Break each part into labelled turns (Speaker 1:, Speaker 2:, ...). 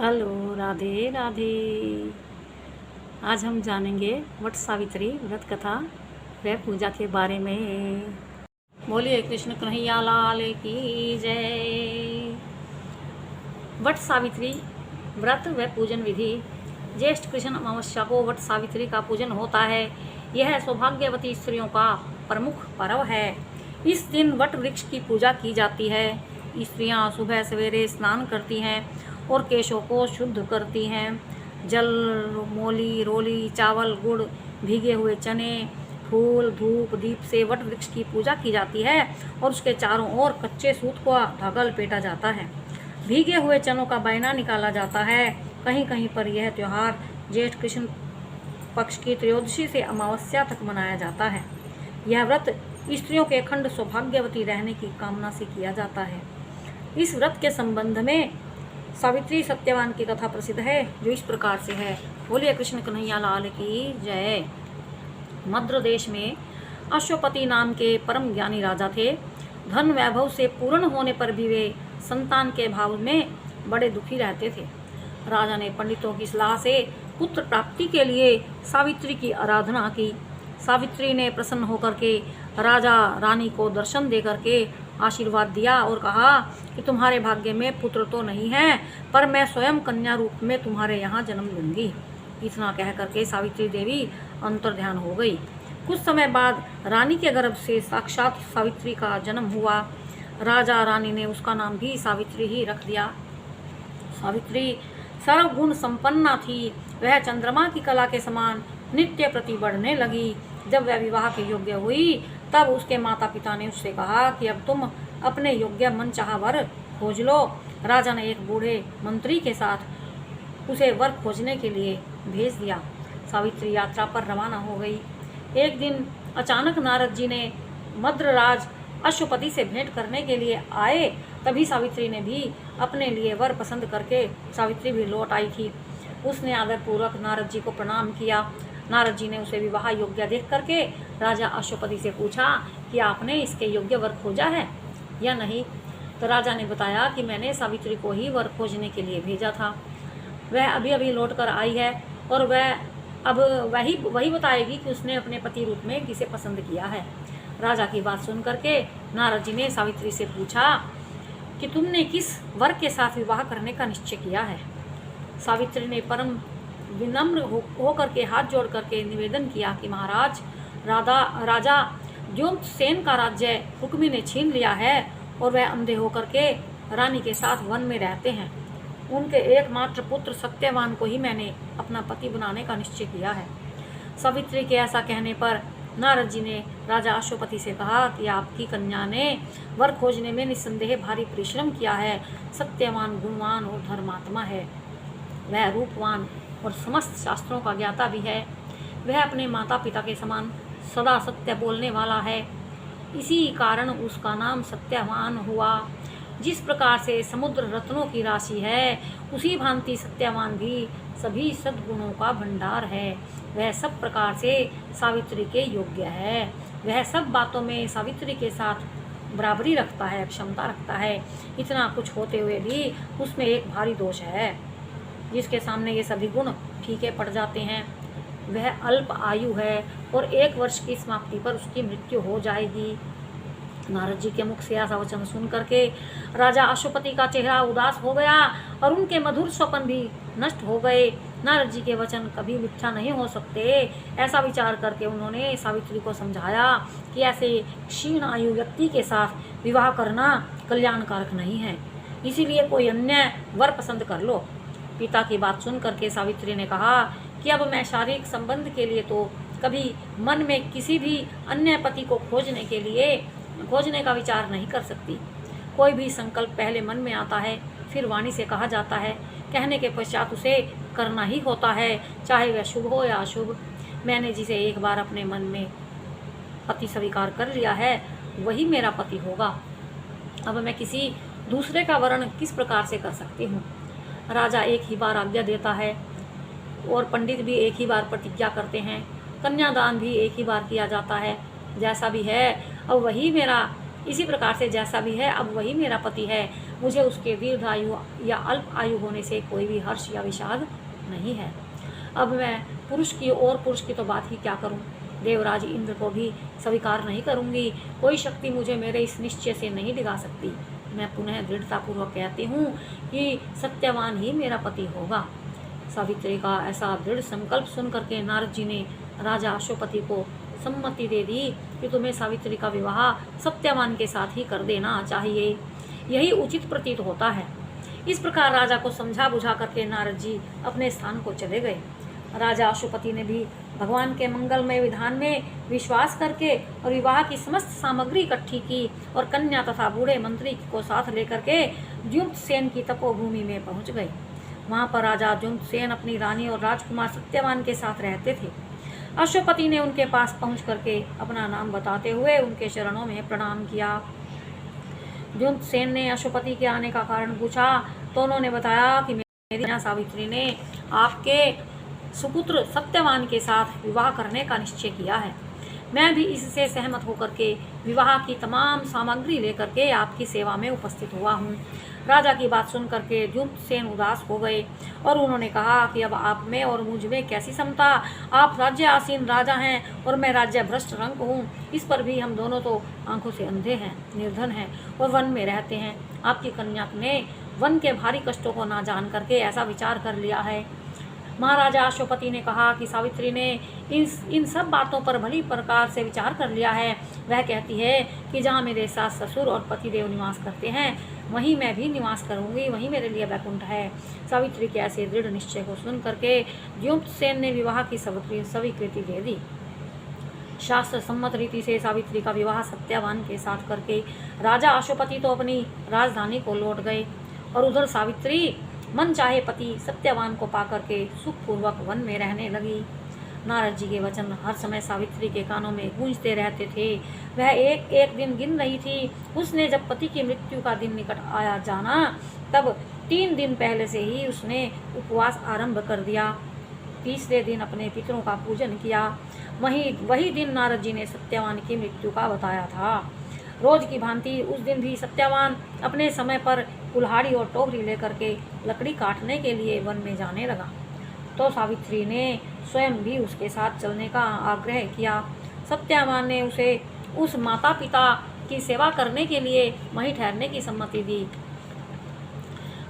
Speaker 1: Hello, Radhe Radhe. आज हम जानेंगे वट सावित्री व्रत कथा व पूजा के बारे में। बोलिए कृष्ण कन्हैया लाल की जय। वट सावित्री व्रत व पूजन विधि। ज्येष्ठ कृष्ण अमावस्या को वट सावित्री का पूजन होता है। यह सौभाग्यवती स्त्रियों का प्रमुख पर्व है। इस दिन वट वृक्ष की पूजा की जाती है। स्त्रियां सुबह सवेरे स्नान करती हैं और केशों को शुद्ध करती हैं। जल, मोली, रोली, चावल, गुड़, भीगे हुए चने, फूल, धूप, दीप से वट वृक्ष की पूजा की जाती है और उसके चारों ओर कच्चे सूत को धागा लपेटा जाता है। भीगे हुए चनों का बैना निकाला जाता है। कहीं कहीं पर यह त्योहार ज्येष्ठ कृष्ण पक्ष की त्रयोदशी से अमावस्या तक मनाया जाता है। यह व्रत स्त्रियों के अखंड सौभाग्यवती रहने की कामना से किया जाता है। इस व्रत के संबंध में सावित्री सत्यवान की कथा प्रसिद्ध है, जो इस प्रकार से है। बोलिए कृष्ण कन्हैया लाल की जय। मद्र देश में अश्वपति नाम के परम ज्ञानी राजा थे। धन वैभव से पूर्ण होने पर भी वे संतान के भाव में बड़े दुखी रहते थे। राजा ने पंडितों की सलाह से पुत्र प्राप्ति के लिए सावित्री की आराधना की। सावित्री ने प्रसन्न होकर के राजा रानी को दर्शन दे करके आशीर्वाद दिया और कहा कि तुम्हारे भाग्य में पुत्र तो नहीं है, पर मैं स्वयं कन्या रूप में तुम्हारे यहाँ जन्म लूंगी। इतना कह करके सावित्री देवी अंतर्ध्यान हो गई। कुछ समय बाद रानी के गर्भ से साक्षात सावित्री का जन्म हुआ। राजा रानी ने उसका नाम भी सावित्री ही रख दिया। सावित्री सर्वगुण संपन्ना थी। वह चंद्रमा की कला के समान नित्य प्रति बढ़ने लगी। जब वह विवाह के योग्य हुई तब उसके माता पिता ने उससे कहा कि अब तुम अपने योग्य मनचाहा वर खोज लो। राजा ने एक बूढ़े मंत्री के साथ उसे वर खोजने के लिए भेज दिया। सावित्री यात्रा पर रवाना हो गई। एक दिन अचानक नारद जी ने मद्रराज अश्वपति से भेंट करने के लिए आए। तभी सावित्री ने भी अपने लिए वर पसंद करके सावित्री भी लौट आई थी। उसने आदरपूर्वक नारद जी को प्रणाम किया। नारद जी ने उसे विवाह योग्य देख करके राजा अश्वपति से पूछा कि आपने इसके योग्य वर खोजा है या नहीं। तो राजा ने बताया कि मैंने सावित्री को ही वर खोजने के लिए भेजा था। वह अभी अभी लौट कर आई है और वह अब वही बताएगी कि उसने अपने पति रूप में किसे पसंद किया है। राजा की बात सुन करके नारद जी ने सावित्री से पूछा कि तुमने किस वर के साथ विवाह करने का निश्चय किया है। सावित्री ने परम विनम्र होकर के हाथ जोड़ करके निवेदन किया कि महाराज, राजा द्युम्नसेन का राज्य रुक्मी ने छीन लिया है और वह अंधे होकर के रानी के साथ वन में रहते हैं। उनके एकमात्र पुत्र सत्यवान को ही मैंने अपना पति बनाने का निश्चय किया है। सावित्री के ऐसा कहने पर नारद जी ने राजा अश्वपति से कहा कि आपकी कन्या ने वर खोजने में निस्संदेह भारी परिश्रम किया है। सत्यवान गुणवान और धर्मात्मा है। वह रूपवान और समस्त शास्त्रों का ज्ञाता भी है। वह अपने माता पिता के समान सदा सत्य बोलने वाला है। इसी कारण उसका नाम सत्यवान हुआ। जिस प्रकार से समुद्र रत्नों की राशि है, उसी भांति सत्यवान भी सभी सद्गुणों का भंडार है। वह सब प्रकार से सावित्री के योग्य है। वह सब बातों में सावित्री के साथ बराबरी रखता है, क्षमता रखता है। इतना कुछ होते हुए भी उसमें एक भारी दोष है, जिसके सामने ये सभी गुण फीके पड़ जाते हैं। वह अल्प आयु है और 1 वर्ष की समाप्ति पर उसकी मृत्यु हो जाएगी। नारद जी के मुख से ऐसा वचन सुन करके राजा अश्वपति का चेहरा उदास हो गया और उनके मधुर स्वप्न भी नष्ट हो गए। नारद जी के वचन कभी मिथ्या नहीं हो सकते। ऐसा विचार करके उन्होंने सावित्री को समझाया कि ऐसे क्षीण आयु व्यक्ति के साथ विवाह करना कल्याणकारक नहीं है, इसीलिए कोई अन्य वर पसंद कर लो। पिता की बात सुन करके सावित्री ने कहा कि अब मैं शारीरिक संबंध के लिए तो कभी मन में किसी भी अन्य पति को खोजने का विचार नहीं कर सकती। कोई भी संकल्प पहले मन में आता है, फिर वाणी से कहा जाता है, कहने के पश्चात उसे करना ही होता है, चाहे वह शुभ हो या अशुभ। मैंने जिसे एक बार अपने मन में पति स्वीकार कर लिया है, वही मेरा पति होगा। अब मैं किसी दूसरे का वर्ण किस प्रकार से कर सकती हूँ। राजा एक ही बार आज्ञा देता है और पंडित भी एक ही बार प्रतिज्ञा करते हैं। कन्यादान भी एक ही बार किया जाता है। जैसा भी है अब वही मेरा इसी प्रकार से जैसा भी है अब वही मेरा पति है। मुझे उसके दीर्घ आयु या अल्प आयु होने से कोई भी हर्ष या विषाद नहीं है। अब मैं पुरुष की तो बात ही क्या करूं। देवराज इंद्र को भी स्वीकार नहीं करूंगी। कोई शक्ति मुझे मेरे इस निश्चय से नहीं डिगा सकती। मैं पुनः दृढ़तापूर्वक कहती हूँ कि सत्यवान ही मेरा पति होगा। सावित्री का ऐसा दृढ़ संकल्प सुन करके नारद जी ने राजा अश्वपति को सम्मति दे दी कि तुम्हें सावित्री का विवाह सत्यवान के साथ ही कर देना चाहिए, यही उचित प्रतीत होता है। इस प्रकार राजा को समझा बुझा करके नारद जी अपने स्थान को चले गए। राजा अश्वपति ने भी भगवान के मंगलमय विधान में विश्वास करके और विवाह की समस्त सामग्री इकट्ठी की और कन्या तथा बूढ़े मंत्री को साथ लेकर के द्युम्नसेन की तपोभूमि में पहुंच गए। वहां पर राजा द्युम्नसेन अपनी रानी और राजकुमार सत्यवान के साथ रहते थे। अश्वपति ने उनके पास पहुंच करके अपना नाम बताते हुए उनके चरणों में प्रणाम किया। द्युम्नसेन ने अश्वपति के आने का कारण पूछा तो उन्होंने बताया कि मेरी कन्या सावित्री ने आपके सुपुत्र सत्यवान के साथ विवाह करने का निश्चय किया है। मैं भी इससे सहमत होकर के विवाह की तमाम सामग्री लेकर के आपकी सेवा में उपस्थित हुआ हूँ। राजा की बात सुन करके द्युम्नसेन उदास हो गए और उन्होंने कहा कि अब आप में और मुझ में कैसी समता। आप राज्य आसीन राजा हैं और मैं राज्य भ्रष्ट रंक हूँ। इस पर भी हम दोनों तो आंखों से अंधे हैं, निर्धन हैं और वन में रहते हैं। आपकी कन्या ने वन के भारी कष्टों को ना जान करके ऐसा विचार कर लिया है। महाराजा अश्वपति ने कहा कि सावित्री ने इन सब बातों पर भली प्रकार से विचार कर लिया है। वह कहती है कि जहाँ मेरे सास ससुर और पतिदेव निवास करते हैं वहीं मैं भी निवास करूंगी, वहीं मेरे लिए वैकुंठ है। सावित्री के ऐसे दृढ़ निश्चय को सुन करके द्युम्नसेन ने विवाह की स्वीकृति दे दी। शास्त्र सम्मत रीति से सावित्री का विवाह सत्यवान के साथ करके राजा अश्वपति तो अपनी राजधानी को लौट गए और उधर सावित्री मन चाहे पति सत्यवान को पाकर के सुखपूर्वक वन में रहने लगी। नारद जी के वचन हर समय सावित्री के कानों में गूंजते रहते थे। वह एक एक दिन गिन रही थी। उसने जब पति की मृत्यु का दिन निकट आया जाना तब 3 दिन पहले से ही उसने उपवास आरंभ कर दिया। तीसरे दिन अपने पितरों का पूजन किया। वही दिन नारद जी ने सत्यवान की मृत्यु का बताया था। रोज की भांति उस दिन भी सत्यवान अपने समय पर कुल्हाड़ी और टोकरी लेकर के लकड़ी काटने के लिए वन में जाने लगा तो सावित्री ने स्वयं भी उसके साथ चलने का आग्रह किया। सत्यवान ने उसे उस माता पिता की सेवा करने के लिए वहीं ठहरने की सम्मति दी।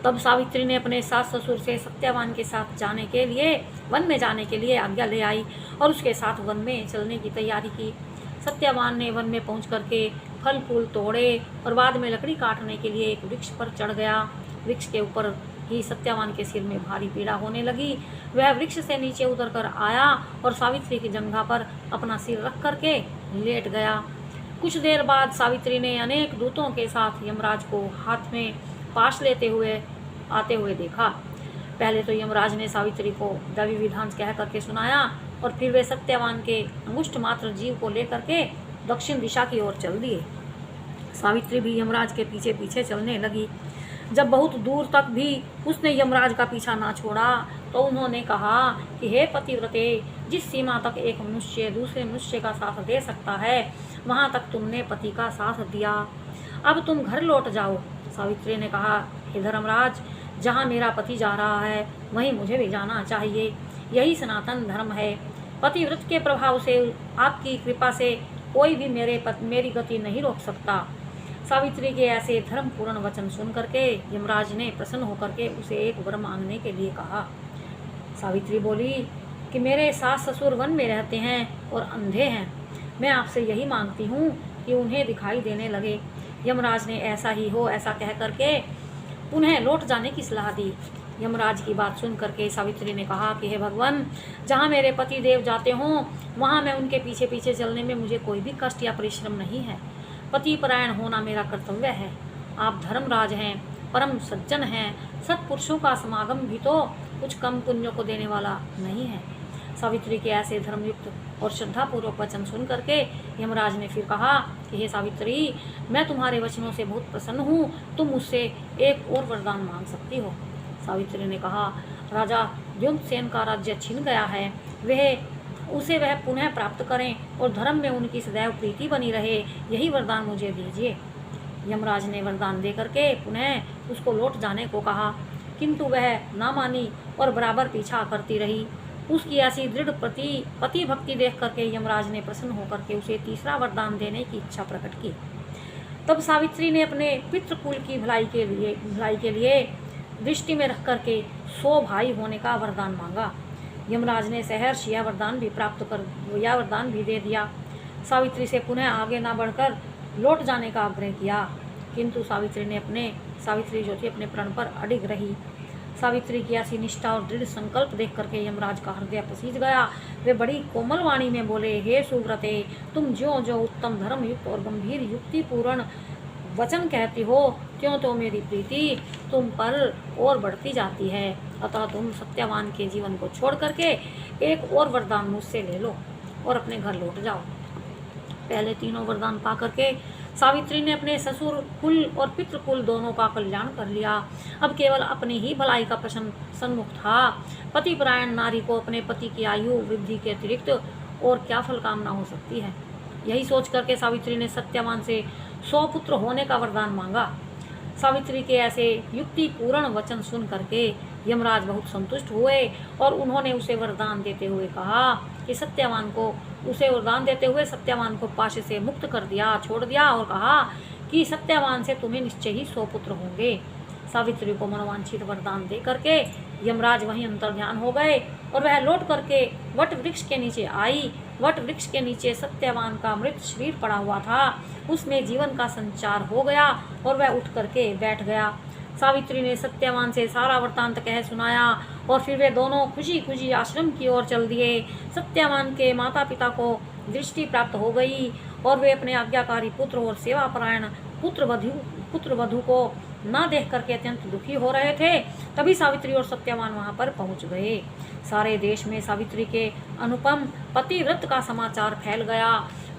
Speaker 1: तब सावित्री ने अपने सास ससुर से सत्यवान के साथ वन में जाने के लिए आज्ञा ले आई और उसके साथ वन में चलने की तैयारी की। सत्यवान ने वन में पहुंच करके फल फूल तोड़े और बाद में लकड़ी काटने के लिए एक वृक्ष पर चढ़ गया। वृक्ष के ऊपर ही सत्यवान के सिर में भारी पीड़ा होने लगी। वह वृक्ष से नीचे उतर कर आया और सावित्री की जंघा पर अपना सिर रख करके लेट गया। कुछ देर बाद सावित्री ने अनेक दूतों के साथ यमराज को हाथ में पाश लेते हुए आते हुए देखा। पहले तो यमराज ने सावित्री को दैवी विधान कह करके सुनाया और फिर वे सत्यवान के अंगुष्ठ मात्र जीव को लेकर के दक्षिण दिशा की ओर चल दिए। सावित्री भी यमराज के पीछे पीछे चलने लगी। जब बहुत दूर तक भी उसने यमराज का पीछा ना छोड़ा तो उन्होंने कहा कि हे पतिव्रते, जिस सीमा तक एक मनुष्य दूसरे मनुष्य का साथ दे सकता है वहां तक तुमने पति का साथ दिया। अब तुम घर लौट जाओ। सावित्री ने कहा, हे धर्मराज, जहाँ मेरा पति जा रहा है वहीं मुझे भी जाना चाहिए। यही सनातन धर्म है। पतिव्रत के प्रभाव से आपकी कृपा से कोई भी मेरी गति नहीं रोक सकता। सावित्री के ऐसे धर्मपूर्ण वचन सुन करके यमराज ने प्रसन्न होकर के उसे एक वर मांगने के लिए कहा। सावित्री बोली कि मेरे सास ससुर वन में रहते हैं और अंधे हैं। मैं आपसे यही मांगती हूँ कि उन्हें दिखाई देने लगे। यमराज ने ऐसा ही हो ऐसा कह करके उन्हें लौट जाने की सलाह दी। यमराज की बात सुन करके सावित्री ने कहा कि हे भगवान, जहाँ मेरे पति देव जाते हों वहाँ मैं उनके पीछे पीछे चलने में मुझे कोई भी कष्ट या परिश्रम नहीं है। पति परायण होना मेरा कर्तव्य है। आप धर्मराज हैं, परम सज्जन हैं। सत्पुरुषों का समागम भी तो कुछ कम पुण्यों को देने वाला नहीं है। सावित्री के ऐसे धर्मयुक्त और श्रद्धापूर्वक वचन सुन करके यमराज ने फिर कहा कि हे सावित्री, मैं तुम्हारे वचनों से बहुत प्रसन्न हूँ। तुम मुझसे एक और वरदान मांग सकती हो। सावित्री ने कहा, राजा द्युम्नसेन का राज्य छिन गया है। वह उसे वह पुनः प्राप्त करें और धर्म में उनकी सदैव प्रीति बनी रहे, यही वरदान मुझे दीजिए। यमराज ने वरदान दे करके पुनः उसको लौट जाने को कहा, किंतु वह ना मानी और बराबर पीछा करती रही। उसकी ऐसी दृढ़ पति भक्ति देख करके यमराज ने प्रसन्न होकर के उसे तीसरा वरदान देने की इच्छा प्रकट की। तब सावित्री ने अपने पितृकुल की भलाई के लिए दृष्टि में रख करके 100 भाई होने का वरदान मांगा। यमराज ने सहर्ष यह वरदान भी दे दिया। सावित्री से पुनः आगे ना बढ़कर लौट जाने का आग्रह किया, किंतु सावित्री जो थी अपने प्रण पर अडिग रही। सावित्री की ऐसी निष्ठा और दृढ़ संकल्प देख करके यमराज का हृदय पसीज गया। वे बड़ी कोमल वाणी में बोले, हे सुव्रते, तुम जो उत्तम धर्म युक्त और गंभीर युक्ति पूर्ण वचन कहती हो, त्यों तो मेरी प्रीति तुम पर और बढ़ती जाती है। अतः तुम सत्यवान के जीवन को छोड़ करके एक और वरदान मुझसे ले लो और अपने घर लौट जाओ। पहले तीनों वरदान पा करके सावित्री ने अपने ससुर कुल और पितृकुल दोनों का कल्याण कर लिया। अब केवल अपनी ही भलाई का प्रश्न सन्मुख था। पतिपरायण नारी को अपने पति की आयु वृद्धि के अतिरिक्त और क्या फल कामना हो सकती है। यही सोच करके सावित्री ने सत्यवान से 100 पुत्र होने का वरदान मांगा। सावित्री के ऐसे युक्ति पूर्ण वचन सुन करके यमराज बहुत संतुष्ट हुए और उन्होंने उसे वरदान देते हुए सत्यवान को पाश से मुक्त कर दिया, छोड़ दिया और कहा कि सत्यवान से तुम्हें निश्चय ही 100 पुत्र होंगे। सावित्री को मनोवांछित वरदान दे करके यमराज वहीं अंतर्ध्यान हो गए और वह लौट करके वट वृक्ष के नीचे आई। वट वृक्ष के नीचे सत्यवान का मृत शरीर पड़ा हुआ था, उसमें जीवन का संचार हो गया और वह उठ करके बैठ गया। सावित्री ने सत्यवान से सारा वृत्तांत कह सुनाया और फिर वे दोनों खुशी खुशी आश्रम की ओर चल दिए। सत्यवान के माता पिता को दृष्टि प्राप्त हो गई और वे अपने आज्ञाकारी पुत्र और सेवापरायण पुत्र वधू को न देख करके अत्यंत दुखी हो रहे थे। तभी सावित्री और सत्यवान वहां पर पहुंच गए। सारे देश में सावित्री के अनुपम पतिव्रत का समाचार फैल गया।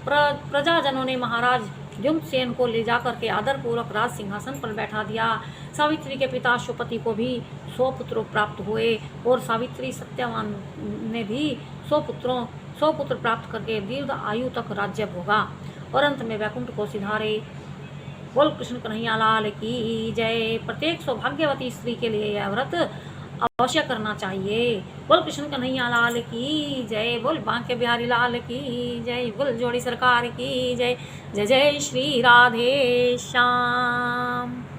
Speaker 1: प्रजाजनों ने महाराज द्युम्नसेन को ले जाकर के आदरपूर्वक राज सिंहासन पर बैठा दिया। सावित्री के पिता अश्वपति को भी 100 पुत्र प्राप्त हुए और सावित्री सत्यवान ने भी 100 पुत्र प्राप्त करके दीर्घ आयु तक राज्य भोगा और अंत में वैकुंठ को सिधारे। बोल कृष्ण कन्हैया लाल की जय। प्रत्येक सौभाग्यवती स्त्री के लिए यह व्रत अवश्य करना चाहिए। बोल कृष्ण कन्हैया लाल की जय। बोल बांके बिहारी लाल की जय। बोल जोड़ी सरकार की जय। जय जय श्री राधे श्याम।